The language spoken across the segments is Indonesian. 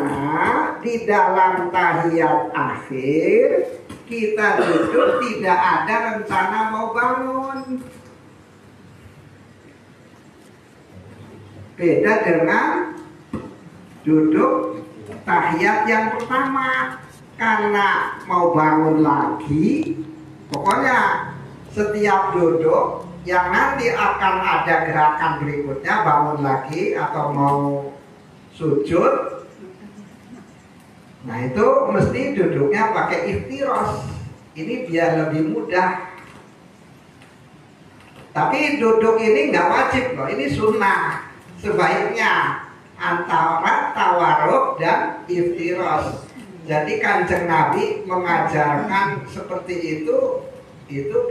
mana di dalam tahiyat akhir kita duduk tidak ada rencana mau bangun. Beda dengan duduk tahiyat yang pertama, karena mau bangun lagi. Pokoknya setiap duduk yang nanti akan ada gerakan berikutnya, bangun lagi atau mau sujud, nah itu mesti duduknya pakai iftiros. Ini biar lebih mudah. Tapi duduk ini nggak wajib loh, ini sunnah. Sebaiknya antara tawarruk dan iftiros. Jadi Kanjeng Nabi mengajarkan seperti itu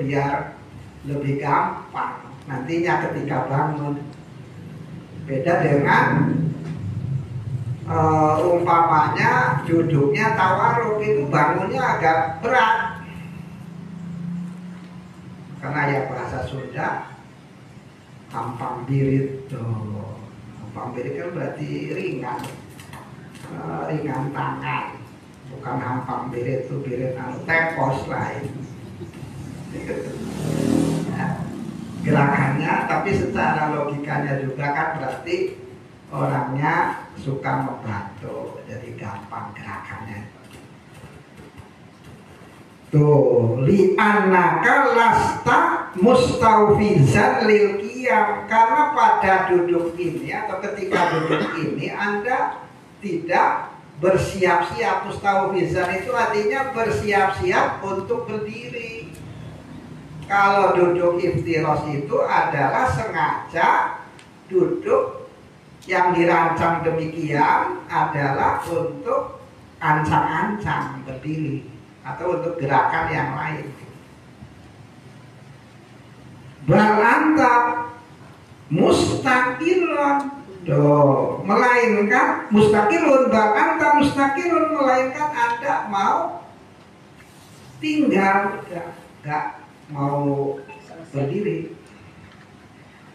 biar lebih gampang nantinya ketika bangun. Beda dengan umpamanya duduknya tawarruk, itu bangunnya agak berat. Karena ya bahasa Sunda hampang birit tuh. Hampang birit kan berarti ringan, ringan tangan. Bukan hampang birit itu birit tepos lain. Gerakannya, tapi secara logikanya juga kan berarti orangnya suka membantu, jadi gampang gerakannya. Tuh, li'annaka lasta mustawfizan lil qiyam, karena pada duduk ini atau ketika duduk ini Anda tidak bersiap-siap. Mustawfizan itu artinya bersiap-siap untuk berdiri. Kalau duduk iftiros itu adalah sengaja duduk yang dirancang demikian adalah untuk ancang-ancang berdiri atau untuk gerakan yang lain. Balanta mustaqilun, melainkan mustaqilun, balanta mustaqilun, melainkan Anda mau tinggal, enggak mau berdiri.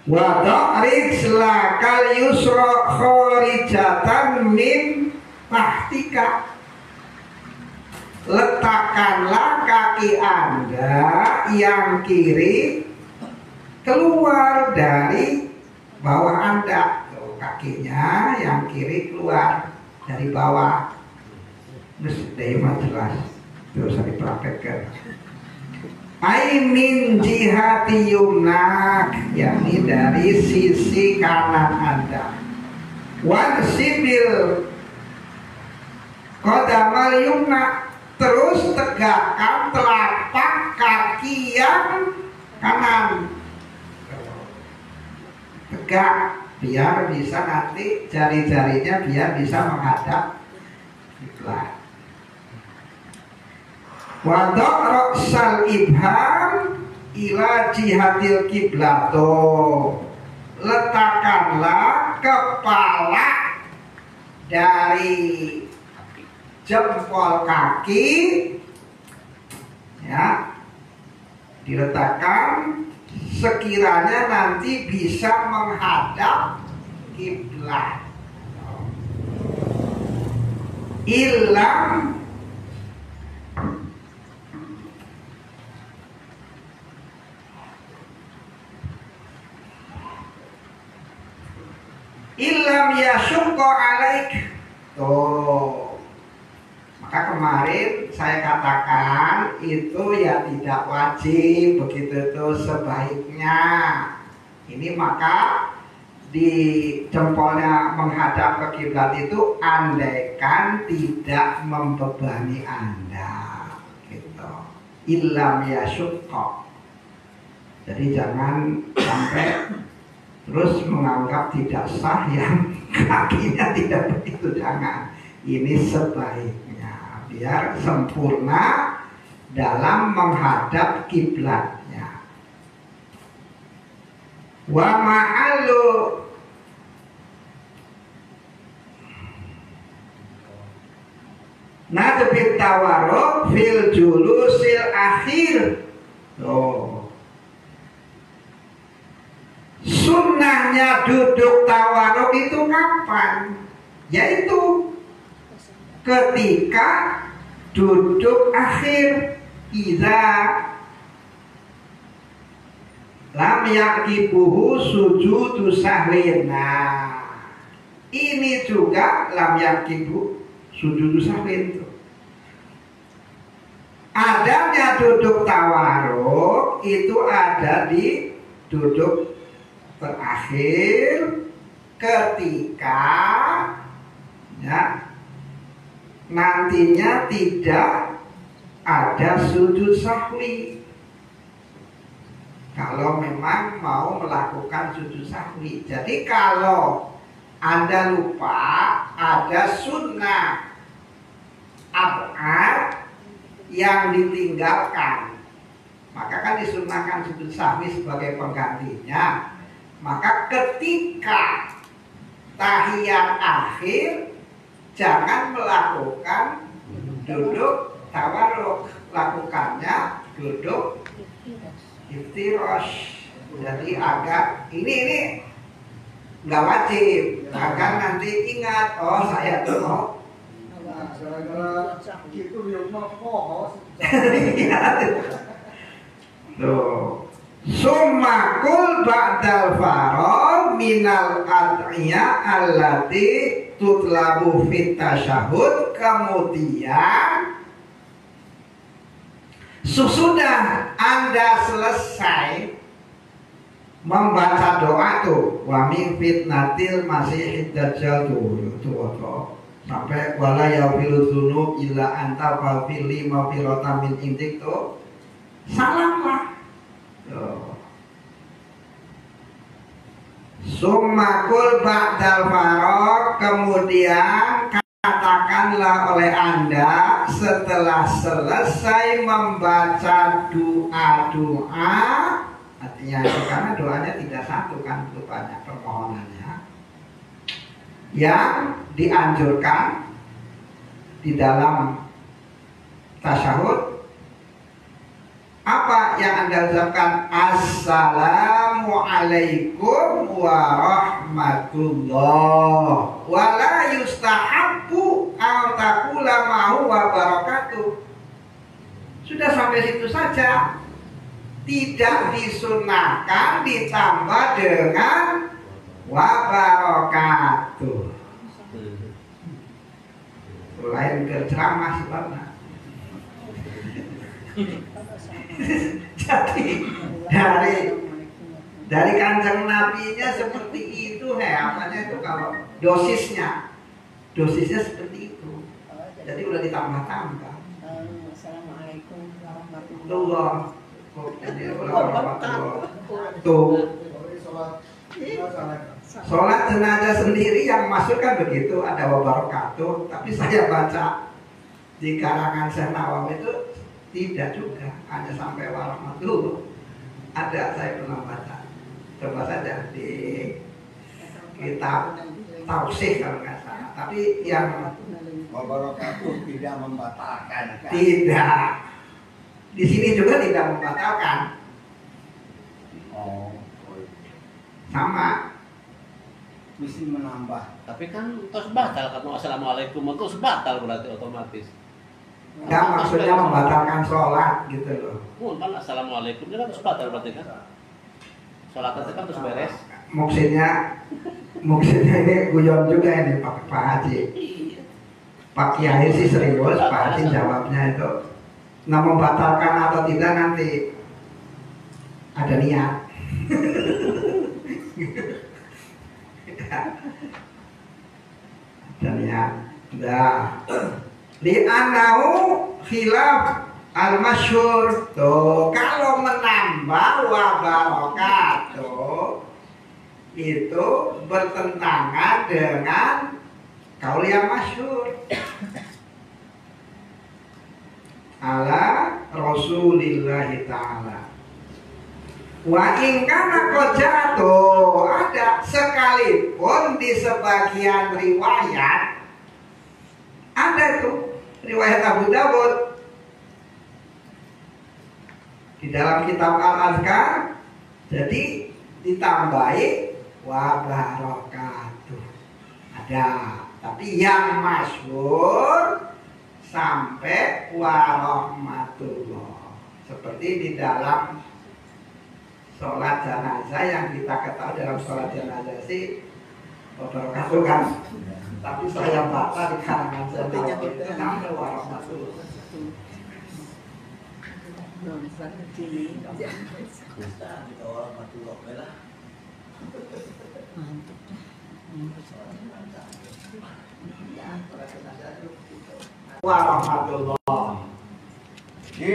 Wa ta'rid lakal yusra kharijatan min tahtika, letakkanlah kaki Anda yang kiri keluar dari bawah Anda. Tuh, kakinya yang kiri keluar dari bawah. Terus jelas, terus dipraktekkan. Ai min jihati yumnak, yakni dari sisi kanan Anda. Wan sibil qadamal yumnak, terus tegakkan telapak kaki yang kanan. Tegak biar bisa nanti jari-jarinya biar bisa menghadap kiblat. Wa ra'sal ibham ila jihatil kiblato, letakkanlah kepala dari jempol kaki, ya, diletakkan sekiranya nanti bisa menghadap kiblat. Ilam yasyukka alaik. Tuh, maka kemarin saya katakan itu ya tidak wajib begitu tuh, sebaiknya ini maka di jempolnya menghadap ke kiblat itu andaikan tidak membebani Anda gitu. Illam yasyukka, jadi jangan sampai terus menganggap tidak sah yang kakinya tidak begitu, jangan. Ini sebaiknya biar sempurna dalam menghadap kiblatnya. Wa ma'alu nadbit tawarruk fil julusil akhir. Sunnahnya duduk tawarruk itu kapan? Yaitu ketika duduk akhir. Idza lam yaqibuhu sujudu sahwin. Nah, ini juga lam yaqibu sujudu sahwin. Adanya duduk tawaruk itu ada di duduk terakhir ketika ya nantinya tidak ada sujud sahwi. Kalau memang mau melakukan sujud sahwi. Jadi kalau Anda lupa ada sunnah ab'ad yang ditinggalkan, maka kan disunnahkan sujud sahwi sebagai penggantinya. Maka ketika tahiyat akhir jangan melakukan duduk tawarruk, lakukannya duduk iftirash. Jadi agak ini nggak wajib, agar nanti ingat, oh saya tuh mau gitu yang mau tuh. Summa kul ba'dal faragh minal ad'iya allati tutlabu fit tasyahud. Kemudian sesudah Anda selesai membaca doa tuh, wa min fitnatil masihid dajjal tuh sampai wala yaghfiru dzunub illa anta faghfirli maghfiratan min indik tuh, salamlah. Summakul ba'dal faragh, kemudian katakanlah oleh Anda setelah selesai membaca doa-doa. Artinya karena doanya tidak satu kan, itu banyak permohonannya yang dianjurkan di dalam tasyahud. Apa yang Anda ucapkan? Assalamualaikum warahmatullah wa la yustahabbu an taqula ma'hu wa barakatuh. Sudah sampai situ saja. Tidak disunahkan ditambah dengan wa barakatuh. Lain berceramah sebenarnya. Jadi dari kanjeng nabinya seperti itu, apanya itu kalau dosisnya seperti itu. Jadi udah ditambah-tambah. Assalamualaikum warahmatullahi wabarakatuh. Tuh. Sholat jenazah sendiri yang masuk kan begitu, ada wabarakatuh. Tapi saya baca di karangan Syekh Nawawi itu tidak juga, hanya sampai warahmatullah. Ada, saya pernah baca. Coba saja di kitab Tausih kalau nggak salah. Tapi yang wabarakatuh tidak membatalkan kan? Tidak. Di sini juga tidak membatalkan. Oh. Sama. Mesti menambah. Tapi kan terus batal, kalau assalamualaikum terus batal berarti otomatis. Enggak, maksudnya membatalkan sholat gitu loh. Kan assalamualaikum itu kan terus batal berarti kan. Sholat itu kan terus beres. Maksudnya ini guyon juga ini Pak Haji. Pak Kiai sih serius, Pak Haji jawabnya itu. Nah, membatalkan atau tidak nanti ada niat. Ada niat. Udah. Li'annahu khilaf al-masyhur. Tuh, kalau menambah wa barakatuh itu bertentangan dengan kaul yang masyhur. Ala Rasulillahi ta'ala. Wa in kana qajatu, ada sekalipun di sebagian riwayat ada itu riwayat Abu Dawud di dalam kitab Al-Azkar, jadi ditambahi wa barakatuh. Ada Tapi yang masyhur sampai warahmatullah. Seperti di dalam sholat jenazah yang kita ketahui dalam sholat jenazah sih wabarakatuh kan. Tapi saya baca di karangan saya itu sampai warahmatullah. Warahmatullah. Jadi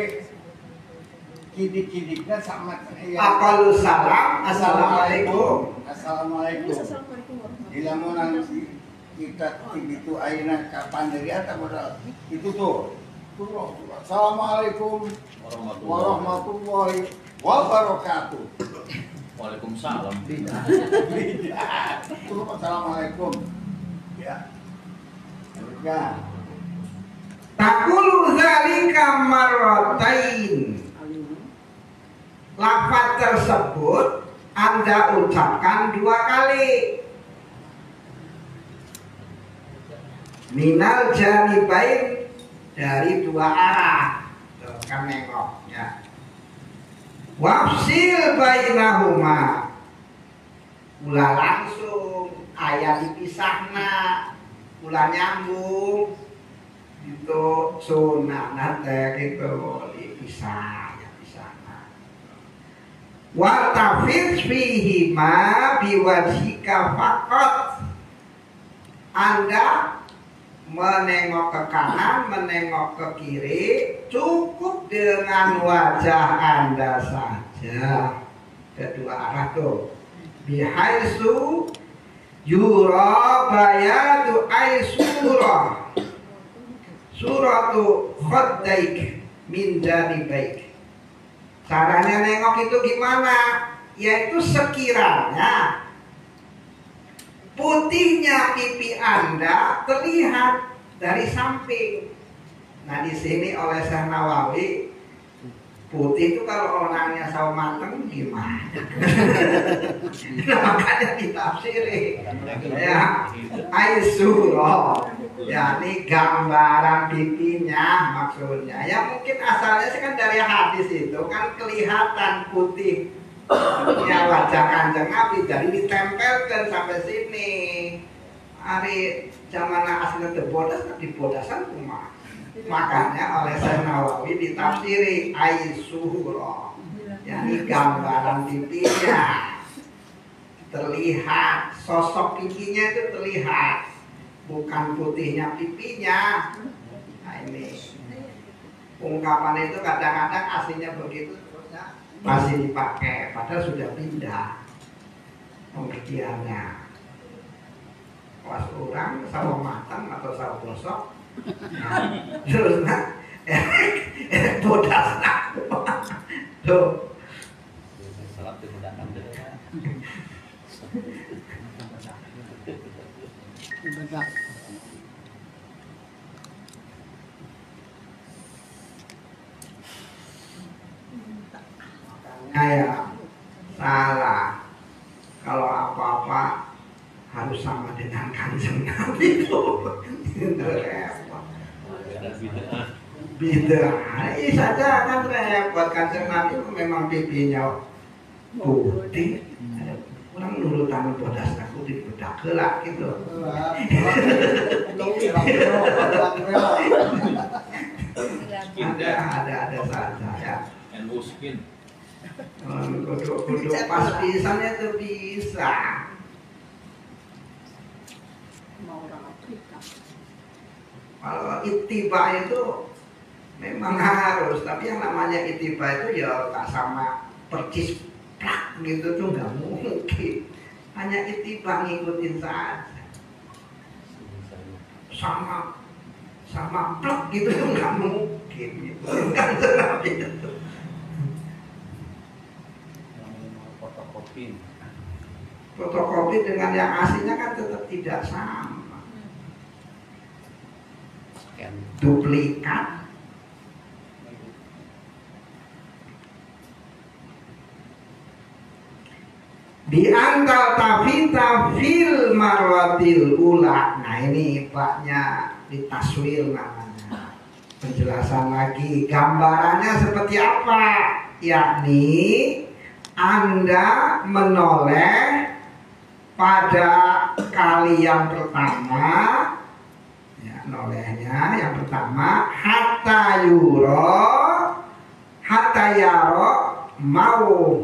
kidik-kidiknya sama kayak Aqallu salam, assalamualaikum. Assalamualaikum. Assalamualaikum warahmatullahi Bila mau nanti kita itu aina kapan dari atas modal itu tuh. Assalamualaikum warahmatullahi wabarakatuh. Waalaikumsalam. Tidak. Tuh assalamualaikum. Ya. Ya. Taqulu dzalika marratain. Lafaz tersebut Anda ucapkan 2 kali. Minal janibain, dari 2 arah. Tuh, kan nengok ya. Wafsil bainahuma, ulah langsung ayat dipisahna, ulah nyambung itu sunnah nate gitu dipisah ya pisahna. Wa tafiz fihi ma biwajhika faqat. Anda menengok ke kanan, menengok ke kiri, cukup dengan wajah Anda saja. Kedua arah tuh. Bihaisu yura bayadu aisurah. Suratu khaddaik min janibaik. Caranya nengok itu gimana? Yaitu sekiranya putihnya pipi Anda terlihat dari samping. Nah, di sini oleh Syekh Nawawi, putih itu kalau orangnya sawo mateng gimana? Nah, makanya ditafsiri ya aisuro, yakni gambaran pipinya maksudnya. Ya mungkin asalnya sih kan dari hadis itu kan kelihatan putih ya wajah Kanjeng Nabi, jadi ditempelkan sampai sini. Hari zaman asli tebodas dibodasan rumah. Makanya oleh Syekh Nawawi ditafsiri aisuro, yakni gambaran pipinya terlihat, sosok pipinya itu terlihat, bukan putihnya pipinya. Nah ini ungkapan itu kadang-kadang aslinya begitu terusnya masih dipakai, padahal sudah pindah pengertiannya. Pas orang sawo matang atau sawo gosok, nah, terus bodas tuh. Salam digunakan deh. Ya salah kalau apa-apa harus sama dengan Kanjeng Nabi itu repot. Bid'ah ini saja kan repot. Kanjeng Nabi itu memang pipinya putih, orang nurutan bodas aku di bedak gelap gitu. Ada saja ya. NU skin. Kudu pas pisannya itu bisa. Mau orang Afrika. Kalau ittiba itu memang harus, tapi yang namanya ittiba itu ya tak sama percis plak gitu tuh nggak mungkin. Hanya ittiba ngikutin saja. Sama plak gitu tuh nggak mungkin. Gitu. Kan tetapi itu. Fotokopi dengan yang aslinya kan tetap tidak sama. Duplikat. Di antal tafita fil marwatil ula. Nah Nah ini baknya ditaswir namanya. Penjelasan lagi, gambarannya seperti apa? Yakni Anda menoleh pada kali yang pertama, ya, nolehnya yang pertama, hatta yaro mau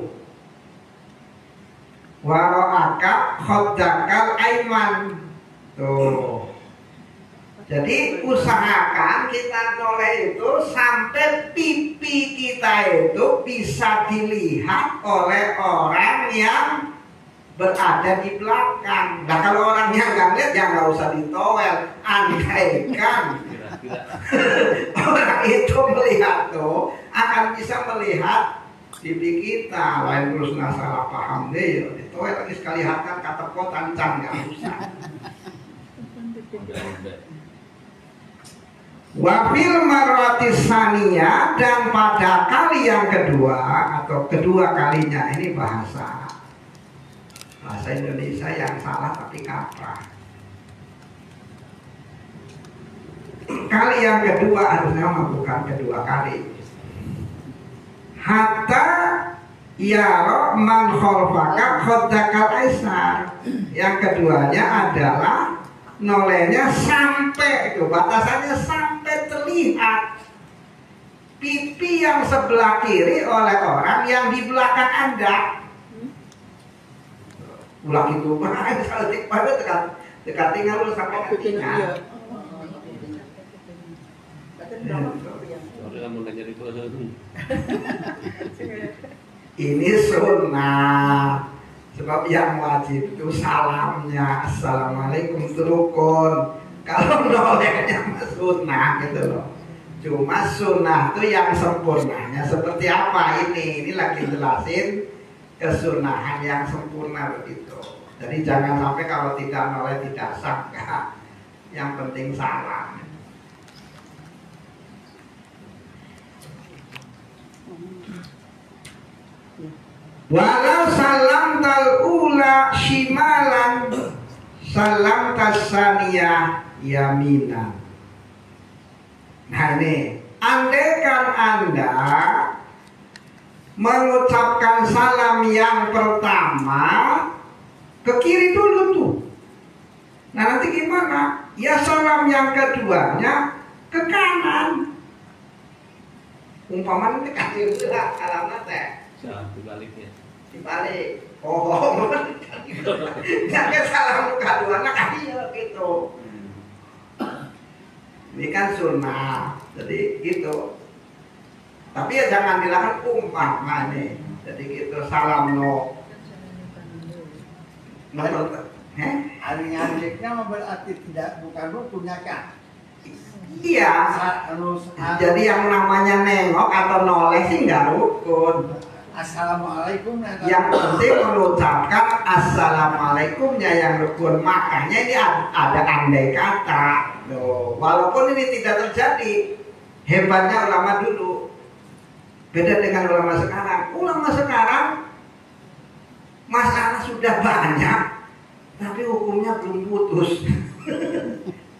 waro'aka khoddakal aiman. Tuh. Jadi usahakan kita noleh itu sampai pipi kita itu bisa dilihat oleh orang yang berada di belakang. Nah kalau orangnya nggak lihat ya nggak usah ditowel. Andaikan orang itu melihat tuh akan bisa melihat pipi kita. Lain terus nggak salah paham deh. Ditowel lagi sekali hakan kata kotancan nggak usah. Wafil marwatis saniyah, dan pada kali yang kedua atau kedua kalinya, ini bahasa Indonesia yang salah tapi kaprah. Kali yang kedua harusnya bukan kedua kali. Hatta yaro man khalfaka khoddakal aisar. Yang keduanya adalah nolehnya sampai, itu batasannya sampai terlihat pipi yang sebelah kiri oleh orang yang di belakang Anda. Ulang itu cantik pada dekat tinggal lu sampai kakinya. Ini sunnah. Sebab yang wajib itu salamnya assalamualaikum rukun. Kalau nolehnya sunnah gitu loh. Cuma sunnah itu yang sempurnanya seperti apa ini? Ini lagi jelasin kesunahan yang sempurna begitu. Jadi jangan sampai kalau tidak noleh tidak sah, enggak. Yang penting salam. Walau salam ula shimalan salam tasaniya yaminan. Nah ini, andaikan Anda mengucapkan salam yang pertama ke kiri dulu tuh. Nah nanti gimana? Ya salam yang keduanya ke kanan. Umpamanya ke kiri dulu lah salamnya teh. Salam dibaliknya. Dibalik. Oh, jangan salam muka dua anak aja gitu. Ini kan sunnah, jadi gitu. Tapi ya jangan dilakukan umpama nih. Jadi gitu salam no. Adik-adiknya berarti tidak bukan rukunnya kan? Iya. Jadi yang namanya nengok atau noleh sih nggak rukun. Assalamualaikum. Yang penting mengucapkan assalamualaikumnya yang rukun. Makanya ini ada andai kata. Loh, walaupun ini tidak terjadi, hebatnya ulama dulu. Beda dengan ulama sekarang. Ulama sekarang masalah sudah banyak, tapi hukumnya belum putus.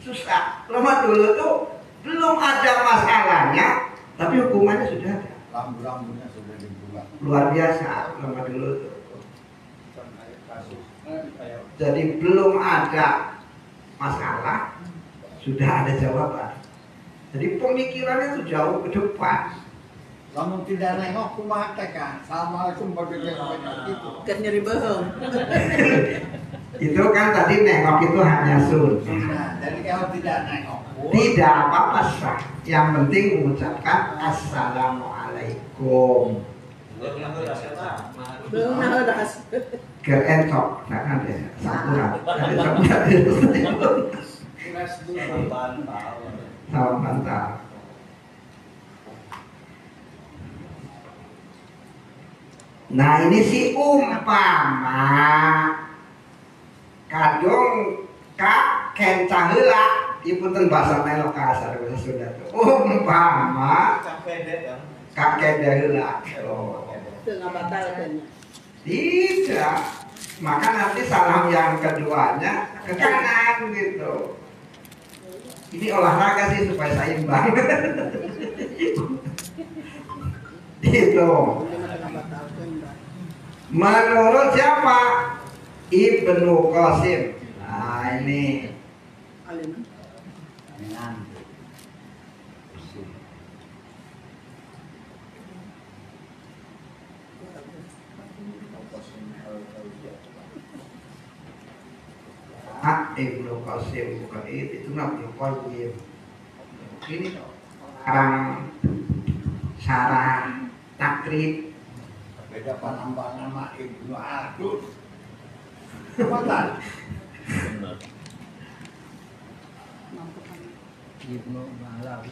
Susah. Ulama dulu tuh belum ada masalahnya, tapi hukumannya sudah ada. Lambu-lambunya sudah dibuat. Luar biasa ulama dulu tuh. Jadi belum ada masalah, sudah ada jawaban. Jadi pemikirannya itu jauh ke depan. Lamun tidak nengok kumaha teh kan. Assalamualaikum warahmatullahi itu. Kan nyeri beheng. Itu kan tadi nengok itu hanya sunnah. Nah, jadi kalau tidak nengok Tidak apa-apa sah. Yang penting mengucapkan assalamualaikum. Belum nah ras. Kerentok, tak ada sakurat. Ada sakurat. Salam bantal. Nah ini si umpama kadung kak kencang heula dipunten bahasa melok kasar bahasa Sunda tuh. Umpama kakek heula. Teu ngabatalkeun. Tidak. Maka nanti salam yang keduanya ke kanan gitu. Ini olahraga sih supaya seimbang. Itu. Menurut siapa? Ibnu Qasim. Nah ini. Ibnu Qasim bukan itu Ibnu Qayyim. Ini orang syarah takrib. Beda panambang nama Ibnu Adud. Betul. Benar. Ibnu Malawi.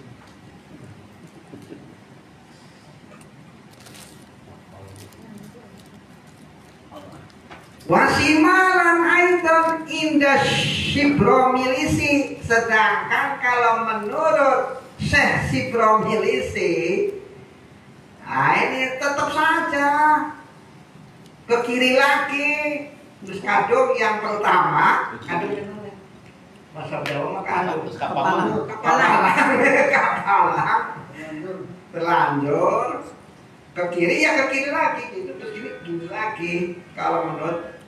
Wasimalan aidan indah Sibromilisi. Sedangkan kalau menurut Syekh Sibromilisi, nah ini tetap saja ke kiri lagi. Terus kadung yang pertama, kadung yang mana? Masa Jawa mah kadung kapalang, terlanjur ke kiri ya ke kiri lagi gitu. Terus ini gini lagi kalau menurut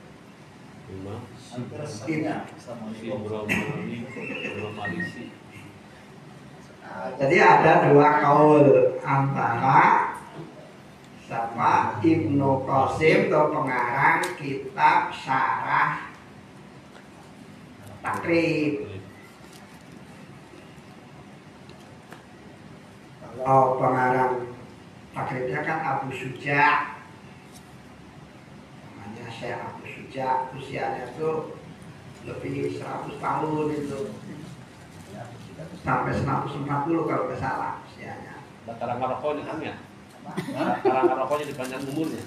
jadi ada dua kaul antara sama Ibnu Qasim atau pengarang kitab syarah takrib. Kalau pengarang takribnya kan Abu Syuja, namanya Syekh Abu Syuja, usianya tuh lebih 100 tahun itu, sampai 140 kalau nggak salah usianya. Karang rokoknya kan ya? Karang rokoknya dipanjang umurnya.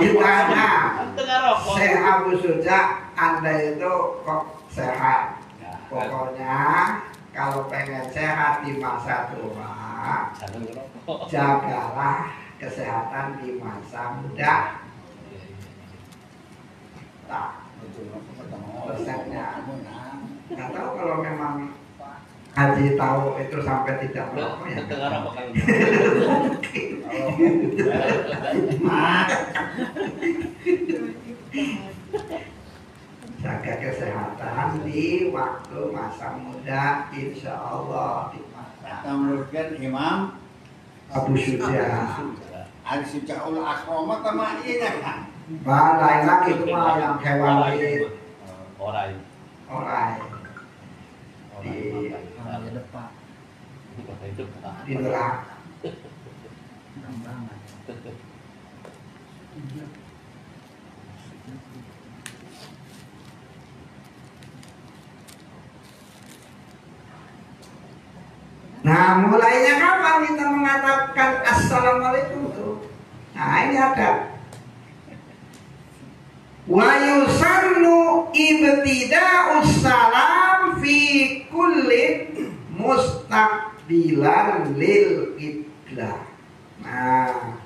Ditanya Tengah rokok. Syekh Abu Syuja, Anda itu kok sehat? Pokoknya kalau pengen sehat di masa tua, Jangan ngerokok. jagalah kesehatan di masa muda. Tak resepnya. Nggak tahu kalau memang Haji tahu itu sampai tidak merokok ya. Tengah rokok kan. Jaga kesehatan di waktu masa muda, insya Allah di masa Menurutkan Imam Abu Syuja. Al-Syuja'ul Akroma sama iya kan? Lain lagi itu mah yang hewan lain. Orang. Orang di depan. di neraka. Gambangan. Nah, mulainya kapan kita mengatakan assalamualaikum tuh? Nah, ini ada wa yusannu ibtida'us salam fi kulli mustaqbilan lil qiblah. Nah,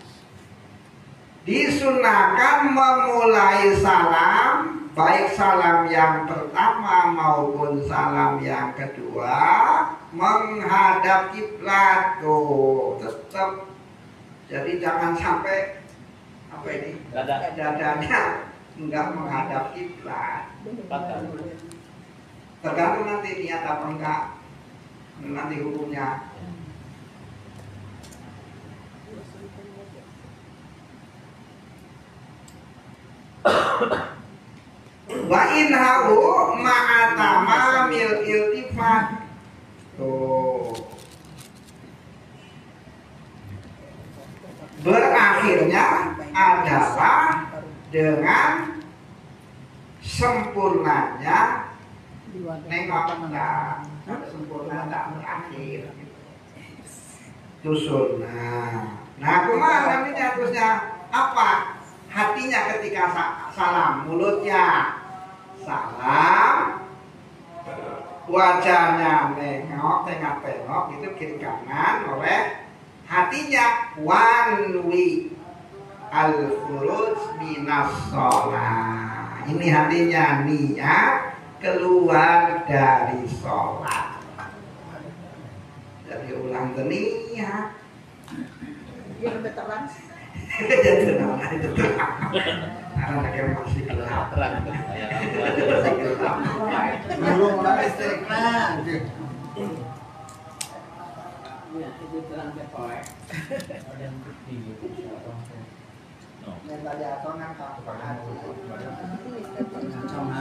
disunahkan memulai salam, baik salam yang pertama maupun salam yang kedua, menghadap kiblat. Tuh, tetap. Jadi jangan sampai apa ini? Dadanya enggak menghadap kiblat. Tergantung nanti niat apa enggak. Nanti hukumnya. Wa inhahu ma'atama mil iltifat. Tuh. Berakhirnya adalah dengan sempurnanya nengok enggak. Sempurna enggak berakhir. Itu sunnah. Nah, kemana namanya terusnya apa? Hatinya ketika salam, mulutnya salam, wajahnya nengok, tengok-tengok itu kiri kanan, oleh hatinya wanwi al-khuruj minas sholat. Ini artinya niat keluar dari sholat. Jadi ulang niat. Dia lebih terang. Jadi namanya itu terang. Anaknya masih gelap. Terang itu saya Masih gelap. Belum orang listrik nah. Ya, itu terang kepoek. Ada yang putih gitu. Yang tadi atau nangkap Sama.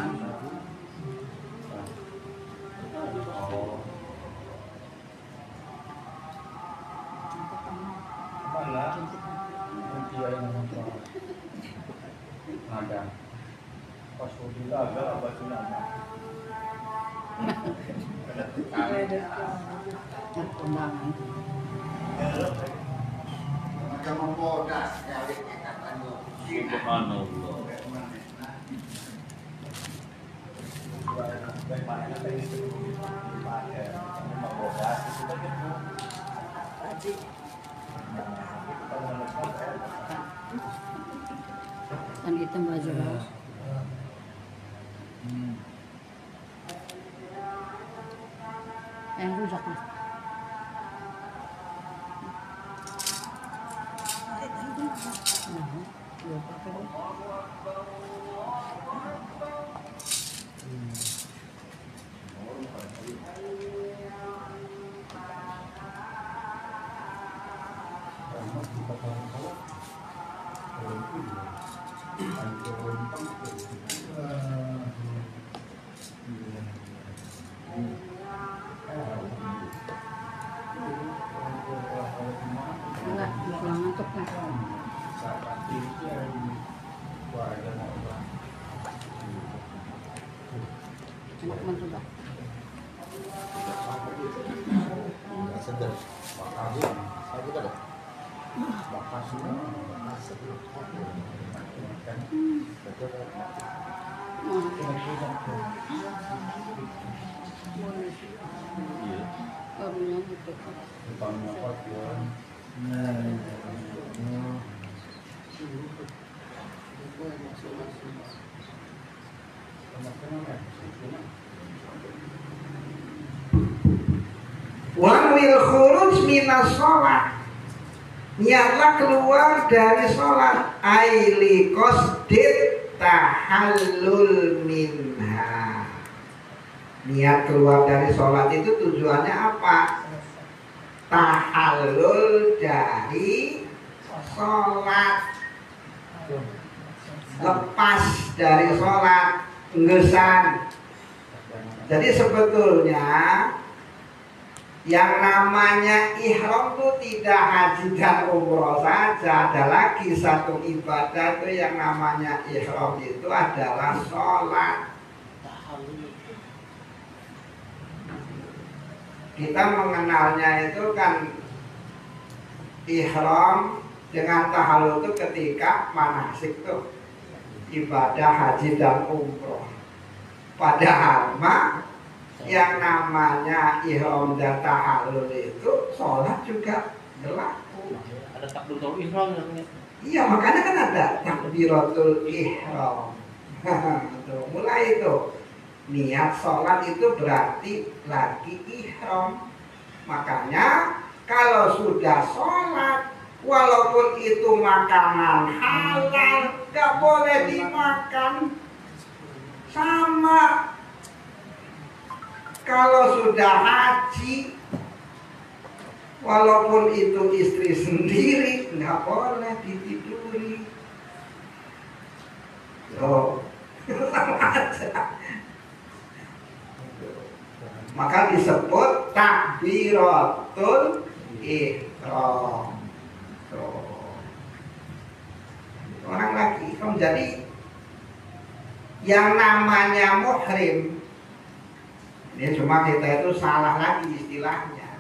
Malah nanti yang nonton ada pas udah agak apa sih nama Perkembangan. Macam mempodas kali katanya. subhanallah. bagaimana kita itu dipakai membodas itu begitu Tadi kita menemukan Kan hitam baju bagus. Yang rusak mas. Dua pakai deh. Enggak, kurang ngantuk kan. Enak banget Pak. Oh, minum gitu. Wamil khuruj minas sholat. Niatlah keluar dari sholat. Aili qasdit tahallul minha. Niat keluar dari sholat itu tujuannya apa? Tahallul dari sholat. Lepas dari sholat. Ngesan. Jadi sebetulnya yang namanya ihram itu tidak haji dan umroh saja. Ada lagi satu ibadah itu yang namanya ihram itu adalah sholat. Kita mengenalnya itu kan ihram dengan tahallul itu ketika manasik tuh ibadah haji dan umroh. Padahal yang namanya ihram dan tahallul itu sholat juga berlaku. Ada takbiratul ihram namanya. Iya, makanya kan ada takbiratul ihram. Tuh, mulai itu niat sholat itu berarti lagi ihram. Makanya kalau sudah sholat, walaupun itu makanan halal, gak boleh dimakan. Sama kalau sudah haji, walaupun itu istri sendiri, nggak boleh ditiduri. Oh, sama aja. Maka disebut takbiratul ihram. Orang lagi, jadi yang namanya muhrim. Ini cuma kita itu salah lagi istilahnya.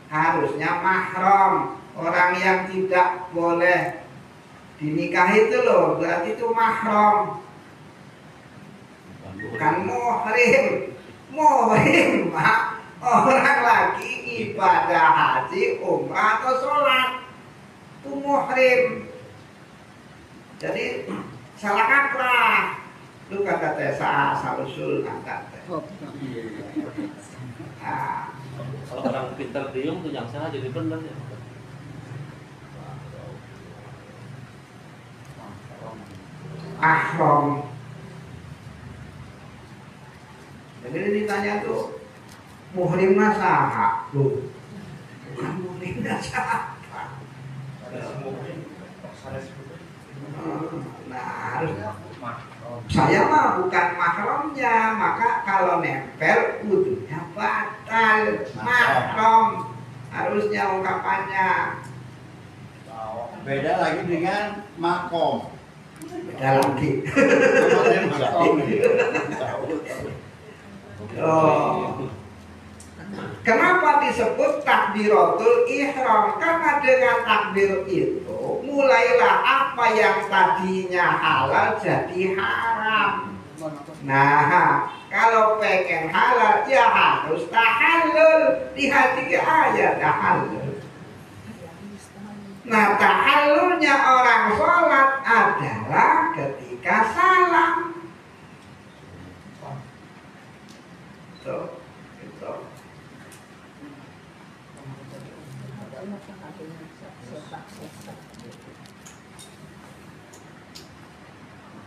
Harusnya mahram. Orang yang tidak boleh dinikahi itu loh, berarti itu mahram. Bukan muhrim. Muhrim, Pak. Orang lagi ibadah haji, umrah atau sholat. Itu muhrim. Jadi salah kaprah. Lu kata tesa salusul kata. Nah, Kalau orang pintar diem tuh yang salah jadi benar ya. ahram. Jadi ditanya tuh muhrimnya saha, tuh bukan muhrimnya saha. Nah harus saya mah bukan mahramnya, maka kalau nempel wudunya batal. Mahram harusnya ungkapannya. Beda lagi dengan makom. Beda lagi. Oh. Kenapa disebut takbiratul ihram? Karena dengan takbir itu mulailah apa yang tadinya halal jadi haram. Nah, kalau pengen halal ya harus tahallul. Di hati ayat tahallul. Nah, tahallulnya orang sholat adalah ketika salam. Tuh, gitu.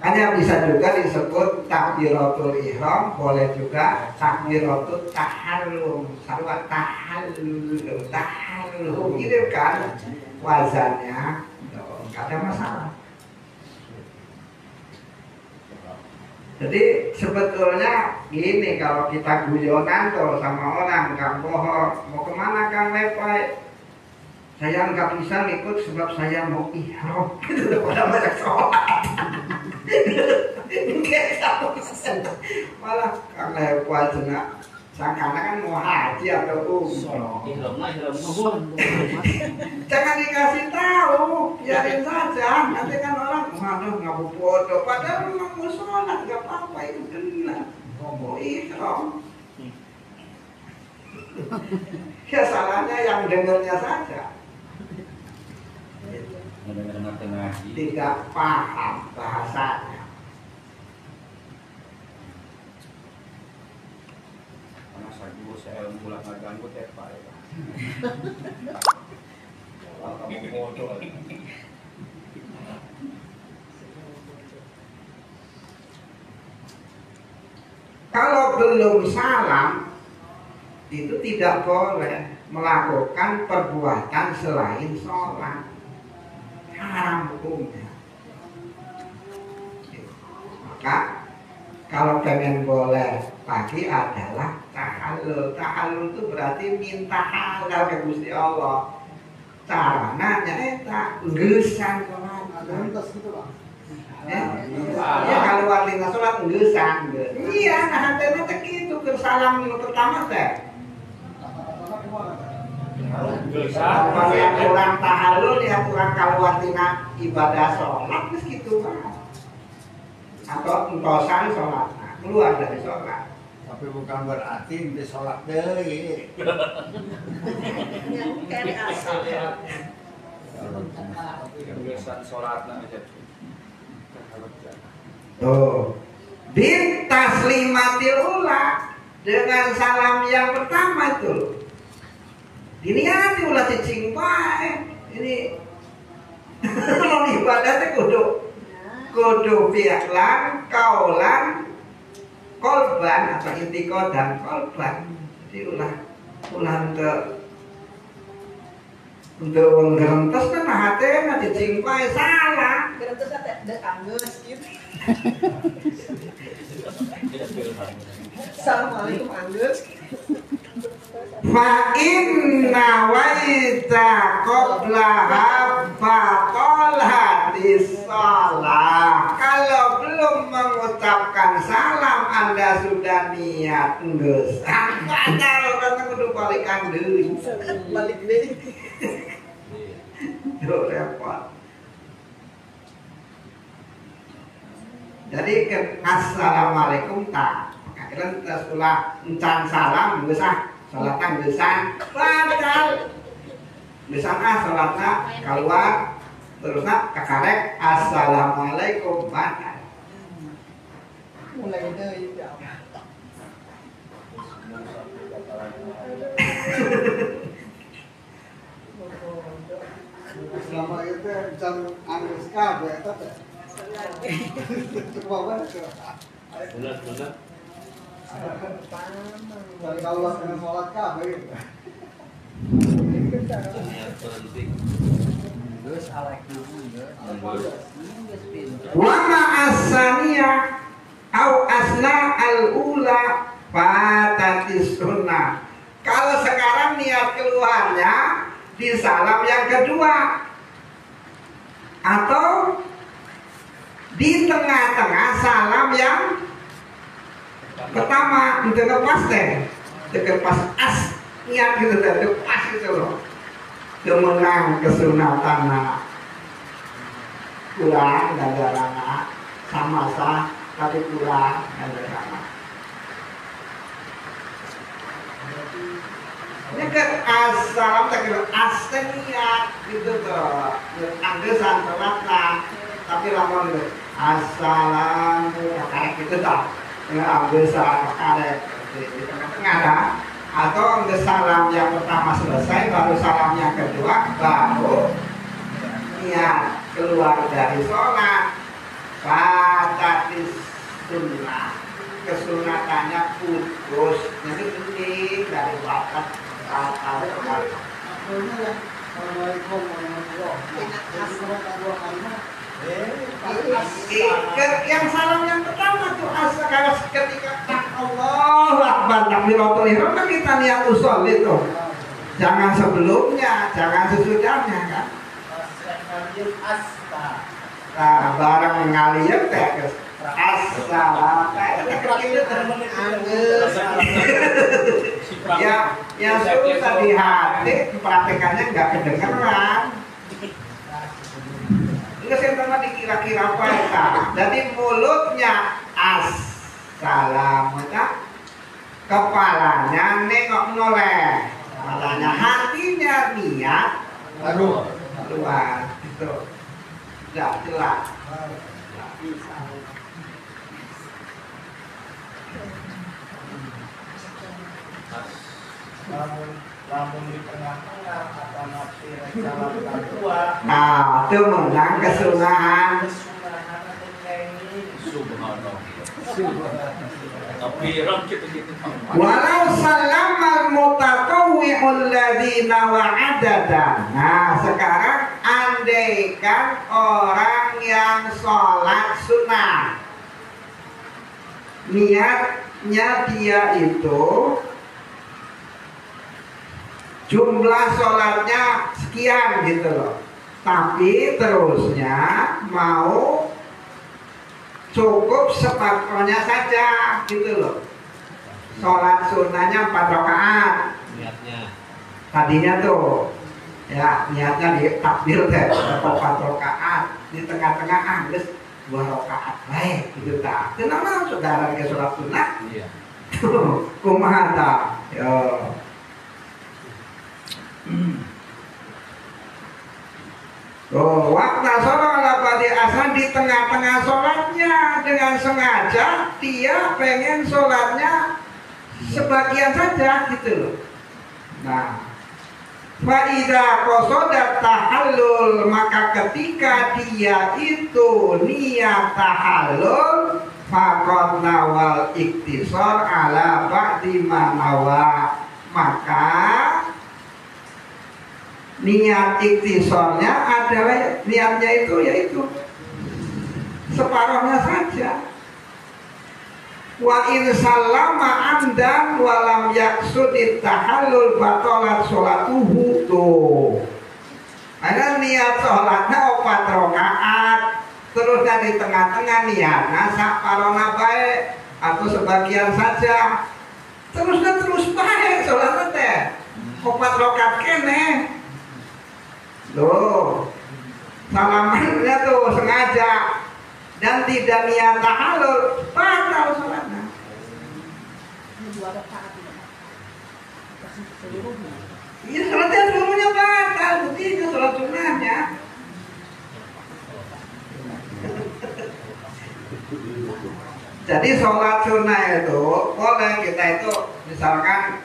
Hanya bisa juga disebut takbiratul ihram, boleh juga takbiratul tahallul, sarwa tahallul, gitu kan wazannya, nggak ada masalah. Jadi sebetulnya gini, kalau kita guyonan tuh sama orang, Kang Bohor, mau kemana Kang Lepai? Saya nggak bisa ngikut sebab saya mau ihram, gitu pada banyak sholat. Malah Kang Lepai jenak, sangkana kan mau haji atau umroh. Jangan dikasih tahu, biarin saja. Nanti kan orang, waduh ngabu bodoh. Padahal memang mau sholat, nggak apa-apa, itu benar. Mau ihram. Ya salahnya yang dengarnya saja. Tidak paham bahasanya. Karena saya dulu saya mulai ngaganggu tepa ya. Kamu bodoh. Kalau belum salam, itu tidak boleh melakukan perbuatan selain sholat. Haram hukumnya. Maka kalau pengen boleh lagi adalah tahallul. Tahallul itu berarti minta halal ke Gusti Allah. Caranya eta ngeusan sholat. Ya kalau artinya sholat ngeusan. Iya, nah hantena teh kitu keur salam nu pertama teh. Kalau yang kurang tahallul ya kurang kaluartina ibadah sholat terus gitu kan. Atau entosan sholat, nah, keluar dari sholat. Tapi bukan berarti di sholat deh. Yang kari asal. Kebiasaan sholat aja. Tuh, bin taslimatil ula dengan salam yang pertama itu. Diniati ulah cicing bae. Ini kalau ibadah teh kudu fi'lan, kaulan, kolban atau intiko dan kolban. Jadi ulah untuk ngerentes kan hatena cicing bae salah. Gerentes teh anggeus kieu. Assalamualaikum anggeus. Fa inna waita qablaha batol hadis salah. Kalau belum mengucapkan salam Anda sudah niat geus. Batal kan kudu balikan deui. Balik deui. Yo repot. Jadi assalamualaikum tak. Akhirnya kita sekolah encan salam geus salatan gesan batal. Gesan sholatna keluar Terus nak kakarek assalamualaikum mana? Mulai dari jam. Selama itu jam Angus kabeh eta teh. Coba banget. Benar. Dan kalau kena sholat kabeh. Niat berhenti. Geus alek nama geus. Geus pinter. Wama asania au asna al-ula fatatis sunnah. Kalau sekarang niat keluarnya di salam yang kedua atau di tengah-tengah salam yang pertama, itu pas teh, itu pas as niat gitu teh, itu pas itu loh. Kemenang kesunatan pulang dan darana sama sah tapi pulang dan darana. Ini ke assalam tak kira asniat gitu tuh, anggesan sholatna tapi lamun itu assalamu kayak gitu tak, dengan anggesan kayak di tengah-tengah dah. Atau salam yang pertama selesai baru salam yang kedua baru niat keluar dari sholat. Fatatis sunnah, kesunatannya putus. Jadi penting dari batas batal sholat. Assalamualaikum warahmatullahi wabarakatuh. Yang salam yang pertama tuh kalau ketika Allahu Akbar takbiratul ihram kan kita niat usul itu. Jangan sebelumnya, jangan sesudahnya kan. Nah, barang ngaliyem teh geus assalam. Ya, yang susah di hati praktekannya nggak kedengeran. Enggak sih teman dikira-kira apa ya? Jadi mulutnya assalamualaikum, kepalanya nengok noleh, kepalanya hatinya niat baru keluar itu tidak jelas. Lamun di tengah-tengah atau nanti salam kedua. Nah, itu menang kesunahan. Subhanallah. Tapi ram gitu-gitu. Walau salamal mutatawwi'ul ladzina wa'adada. Nah, sekarang andaikan orang yang sholat sunnah, niatnya dia itu jumlah sholatnya sekian gitu loh, tapi terusnya mau cukup sepatutnya saja gitu loh. Sholat sunnahnya 4 rakaat Niatnya. tadinya tuh ya, niatnya di takbir teh 4 rakaat, di tengah-tengah angges 2 rakaat baik gitu tak. Kenapa saudara ke sholat sunnah? Iya. Kumaha ta? Yo. Oh, waktu sholat pada asal di tengah-tengah sholatnya dengan sengaja dia pengen sholatnya sebagian saja gitu loh. Nah, faida qasadat tahallul, maka ketika dia itu niat tahallul faqad nawal iktisar ala ba'di ma nawa, maka niat iktisornya adalah niatnya itu yaitu separuhnya saja. Wa in sallama amdan walam yaksudit tahallul batalat sholatuhu tuh. Ada niat sholatnya 4 rakaat, terus dari tengah-tengah niatnya saparona baik atau sebagian saja, terus baik sholatnya teh 4 rakaat kene. Loh, salamannya tuh sengaja dan tidak niat tahallul, batal sholatnya. Iya, sholatnya seluruhnya batal, begitu sholat sunnahnya. Jadi sholat sunnah itu boleh kita itu misalkan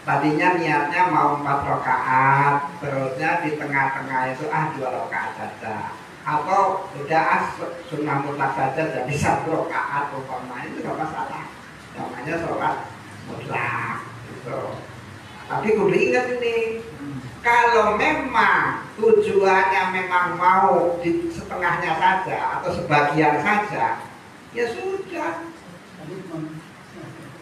tadinya niatnya mau 4 rakaat, terusnya di tengah-tengah itu 2 rakaat saja, atau udah sunnah mutlak saja jadi 1 rakaat umpamanya, itu nggak masalah, namanya sholat mutlak gitu. Tapi kudu ingat ini, kalau memang tujuannya memang mau di setengahnya saja atau sebagian saja, ya sudah.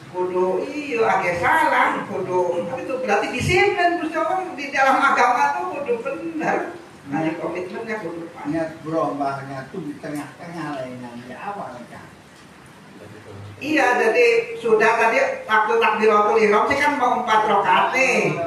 Kudu iya agak salah, kudu tapi itu berarti disiplin Gusti Allah di dalam agama tuh kudu benar. Nah, komitmennya kudu pas. Niat berombaknya tuh di tengah-tengah lainnya di awal kan. Iya, jadi sudah tadi waktu takbiratul ihram sih kan mau 4 rakaat nih.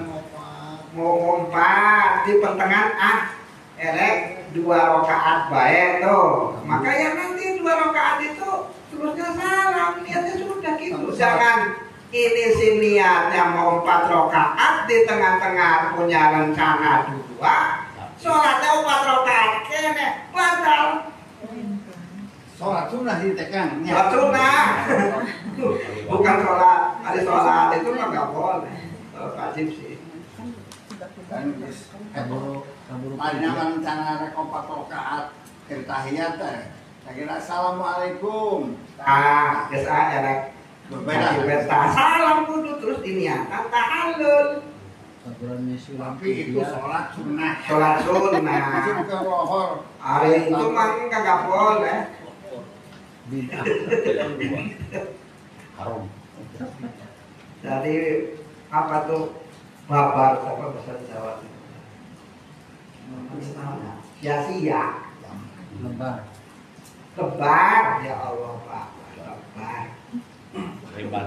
Mau 4 di pertengahan elek 2 rakaat baik tuh. Maka yang nanti 2 rakaat itu terusnya salam, niatnya sudah gitu. Jangan ini si niatnya mau 4 rakaat di tengah-tengah punya rencana 2, sholatnya 4 rakaat kene batal. Sholat sunnah ditekan. Sholat sunnah, bukan sholat. Ada sholat itu mah nggak boleh. Wajib sih. Dan kaburu Marinya rencana rek 4 rakaat tahiyat teh. Kira assalamualaikum. Geus aya rek. Berbeda. Salam kudu terus diniatan tahallul. kaburan misi Tapi itu sholat sunnah. Sholat sunnah. Itu ke rohor. Hari itu mah kagak boleh. bid'ah. Haram. Jadi apa tuh babar apa bahasa Jawa? Sia-sia. lebar Lebar ya Allah Pak. Lebar. Hebat.